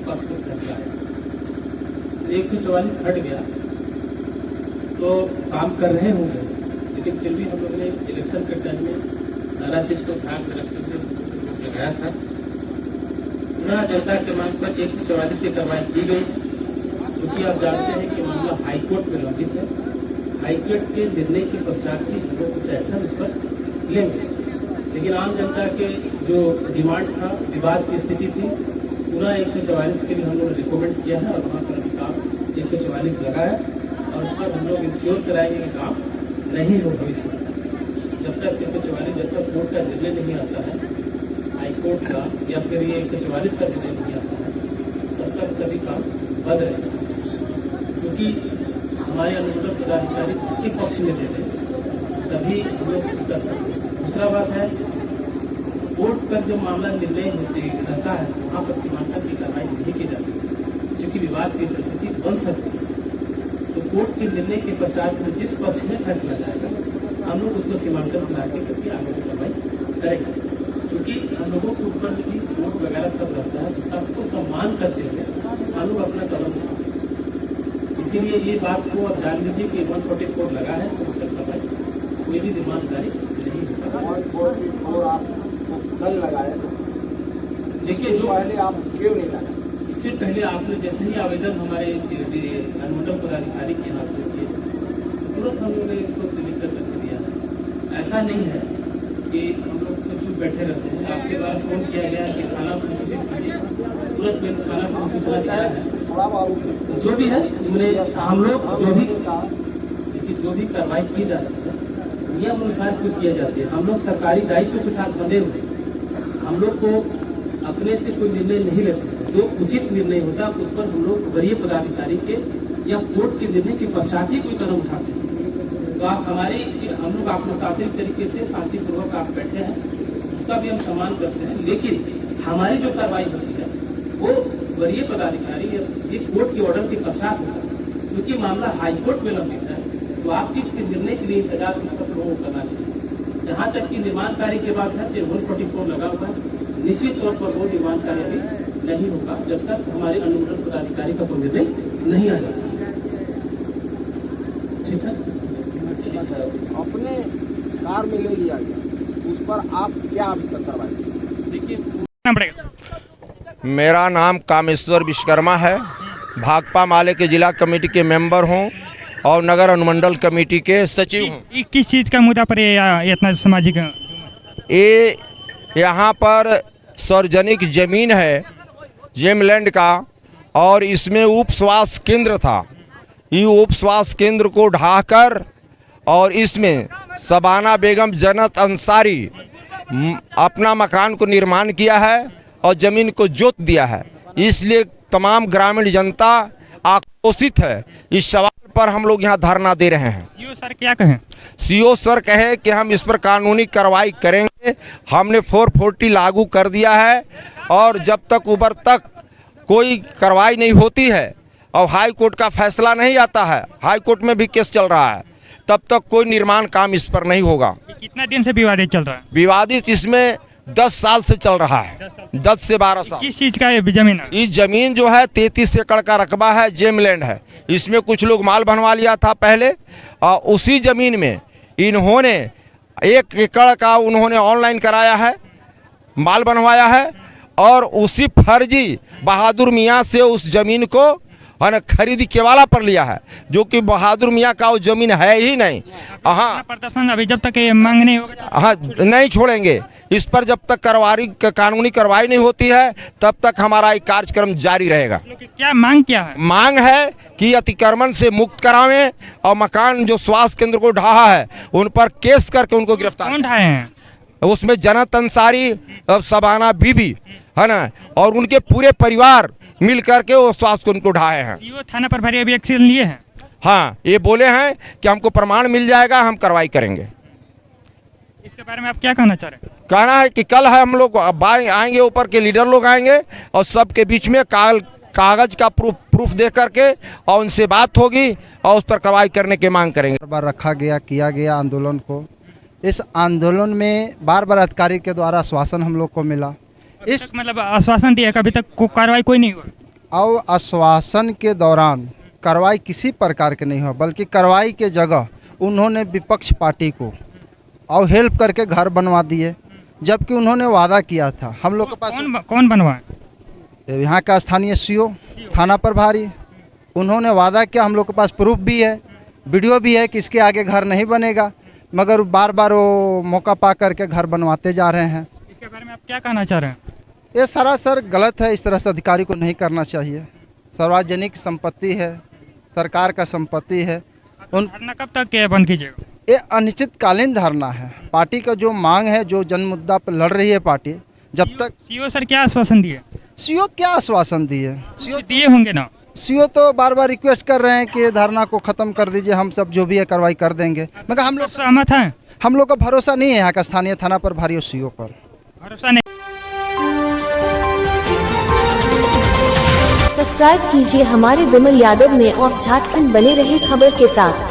पास कोई फैसला आया। 144 हट गया तो काम कर रहे होंगे, लेकिन फिर भी हम लोगों ने इलेक्शन के टाइम में सारा चीज को ध्यान में रखते हुए लगाया था। पुनः जनता के मांग पर 144 की कार्रवाई की गई, क्योंकि आप जानते हैं कि मामला हाईकोर्ट में लंबित है। हाईकोर्ट के निर्णय के पश्चात ही हम लोग कुछ ऐसा उस पर लेंगे, लेकिन आम जनता के जो डिमांड था, विवाद की स्थिति थी, पूरा 144 के लिए हम लोग ने रिकमेंड किया है और वहाँ पर भी काम 144 लगा है और उस पर हम लोग इंश्योर कराएंगे कि काम नहीं हो भविष्य में। जब तक 144 जब तक कोर्ट का निर्णय नहीं आता है, हाईकोर्ट का या फिर ये 144 का निर्णय नहीं आता है, तब तक सभी काम बंद रहेगा, क्योंकि हमारे अनुमोदन पदाधिकारी उसके पक्ष में देते हैं तभी हम लोग कर सकते हैं। दूसरा बात है, कोर्ट का जो मामला निर्णय रहता है वहाँ पर सीमांकन की कार्रवाई नहीं की जाती, क्योंकि विवाद की परिस्थिति बन सकती है। तो कोर्ट के निर्णय के पश्चात में जिस पक्ष में फैसला जाएगा, हम लोग उसको सीमांकन करा के करके आगे की कार्रवाई करेंगे। क्योंकि हम लोगों के ऊपर भी कोर्ट वगैरह सब रहता है, सबको सम्मान करते हुए हम लोग अपना कदम उठाते हैं। इसीलिए ये बात को आप जान लीजिए कि 144 लगा है तो उस पर कार्रवाई कोई भी ईमानदारी नहीं होगा। कल लगाए, देखिए जो पहले आप क्यों नहीं लगाए? इससे पहले आपने जैसे ही आवेदन हमारे अनुमोदन पदाधिकारी के हाथ से किए, तुरंत हम लोगों ने इसको डिलीट करके दिया है। ऐसा नहीं है कि हम लोग इसमें चुप बैठे रहते हैं। आपके द्वारा फोन किया गया कि थाना को सूचित कीजिए, तुरंत मैंने थाना को सूचना दिया है। जो भी है हम लोग जो भी कार्रवाई की जाती है नियम अनुसार क्यों किया जाती है। हम लोग सरकारी दायित्व के साथ बंधे हुए, हम लोग को अपने से कोई निर्णय नहीं लेते। जो उचित निर्णय होता है उस पर हम लोग वरीय पदाधिकारी के या कोर्ट के निर्णय के पश्चात ही कोई कदम उठाते हैं। तो आप हम लोग आप लोकतांत्रिक तरीके से शांतिपूर्वक आप बैठे हैं, उसका भी हम सम्मान करते हैं, लेकिन हमारी जो कार्रवाई होती है वो वरीय पदाधिकारी या कोर्ट के ऑर्डर के पश्चात होता है। क्योंकि मामला हाईकोर्ट में लंबित है, तो आपकी इसके निर्णय के लिए इंतजार सब लोगों को करना चाहिए। जहाँ तक कि निर्माण कार्य के बाद है 144 लगा हुआ है, निश्चित तौर पर वो निर्माण कार्य भी नहीं होगा जब तक हमारे अनुमोदन पदाधिकारी का कोई निर्णय नहीं आ जाता। ठीक है, अपने कार में ले लिया गया, उस पर आप क्या अभी तक कार्रवाई? देखिए, मेरा नाम कामेश्वर विश्वकर्मा है, भाकपा माले के जिला कमेटी के मेंबर हूँ और नगर अनुमंडल कमेटी के सचिव हूँ। किस चीज़ का मुद्दा पर ये इतना सामाजिक? ये यहाँ पर सार्वजनिक जमीन है जेमलैंड का, और इसमें उप स्वास्थ्य केंद्र था। ये उप स्वास्थ्य केंद्र को ढाकर और इसमें शबाना बेगम जन्नत अंसारी अपना मकान को निर्माण किया है और ज़मीन को जोत दिया है। इसलिए तमाम ग्रामीण जनता आक्रोशित है। इस सवाल पर हम लोग यहाँ धरना दे रहे हैं। सीओ सर क्या कहें? सीओ सर कहे कि हम इस पर कानूनी कार्रवाई करेंगे। हमने 440 लागू कर दिया है और जब तक उबर तक कोई कार्रवाई नहीं होती है और हाई कोर्ट का फैसला नहीं आता है, हाई कोर्ट में भी केस चल रहा है, तब तक कोई निर्माण काम इस पर नहीं होगा। कितना दिन से विवादित चल रहा है? विवादित इसमें 10 साल से चल रहा है, 10 से 12 साल। किस चीज़ का ये जमीन है? इस जमीन जो है 33 एकड़ का रकबा है, जेमलैंड है। इसमें कुछ लोग माल बनवा लिया था पहले, और उसी जमीन में इन्होंने 1 एकड़ का उन्होंने ऑनलाइन कराया है, माल बनवाया है, और उसी फर्जी बहादुर मियाँ से उस जमीन को खरीद केवाला पर लिया है, जो कि बहादुर मियाँ का वो जमीन है ही नहीं। हाँ, प्रदर्शन अभी जब तक ये मांग नहीं होगा, हाँ नहीं छोड़ेंगे। इस पर जब तक कानूनी कार्रवाई नहीं होती है तब तक हमारा ये कार्यक्रम जारी रहेगा। क्या मांग क्या है? मांग है कि अतिक्रमण से मुक्त करावें और मकान जो स्वास्थ्य केंद्र को ढहा है उन पर केस करके उनको गिरफ्तार। कौन ढाए हैं? उसमें जन्नत अंसारी, शबाना बीबी है ना, और उनके पूरे परिवार मिल करके वो स्वास्थ्य उनको ढाए हैं। सीओ थाना पर भारी अभी एक्शन लिए हैं? हाँ, ये बोले हैं कि हमको प्रमाण मिल जाएगा, हम कार्रवाई करेंगे। इसके बारे में आप क्या कहना चाह रहे हैं? कहना है कि कल है हम लोग आएंगे, ऊपर के लीडर लोग आएंगे और सबके बीच में कागज का प्रूफ दे करके और उनसे बात होगी और उस पर कार्रवाई करने की मांग करेंगे। बार रखा गया, किया गया आंदोलन को। इस आंदोलन में बार बार अधिकारी के द्वारा आश्वासन हम लोग को मिला। मतलब आश्वासन दिया, अभी तक कार्रवाई कोई नहीं हुआ? और आश्वासन के दौरान कार्रवाई किसी प्रकार के नहीं हुआ, बल्कि कार्रवाई के जगह उन्होंने विपक्ष पार्टी को और हेल्प करके घर बनवा दिए, जबकि उन्होंने वादा किया था हम लोग के पास। कौन बनवाए? यहाँ का स्थानीय सीओ, थाना प्रभारी, उन्होंने वादा किया, हम लोग के पास प्रूफ भी है, वीडियो भी है कि इसके आगे घर नहीं बनेगा, मगर बार बार वो मौका पा करके घर बनवाते जा रहे हैं। इसके बारे में आप क्या कहना चाह रहे हैं? ये सरासर गलत है, इस तरह से अधिकारी को नहीं करना चाहिए। सार्वजनिक संपत्ति है, सरकार का संपत्ति है। धरना कब तक बंद कीजिएगा? ये अनिश्चितकालीन धरना है। पार्टी का जो मांग है, जो जन मुद्दा पर लड़ रही है पार्टी, जब तक सीओ सर क्या आश्वासन दिए? सीओ क्या आश्वासन दिए? सीओ दिए होंगे ना। सीओ तो बार बार रिक्वेस्ट कर रहे हैं कि धरना को खत्म कर दीजिए, हम सब जो भी है कार्रवाई कर देंगे, मगर हम लोग सहमत हैं? हम लोग का भरोसा नहीं है यहाँ का स्थानीय थाना प्रभारी और सीओ पर। भरोसा नहीं। सब्सक्राइब कीजिए हमारे विमल यादव में और झारखंड बने रहे खबर के साथ।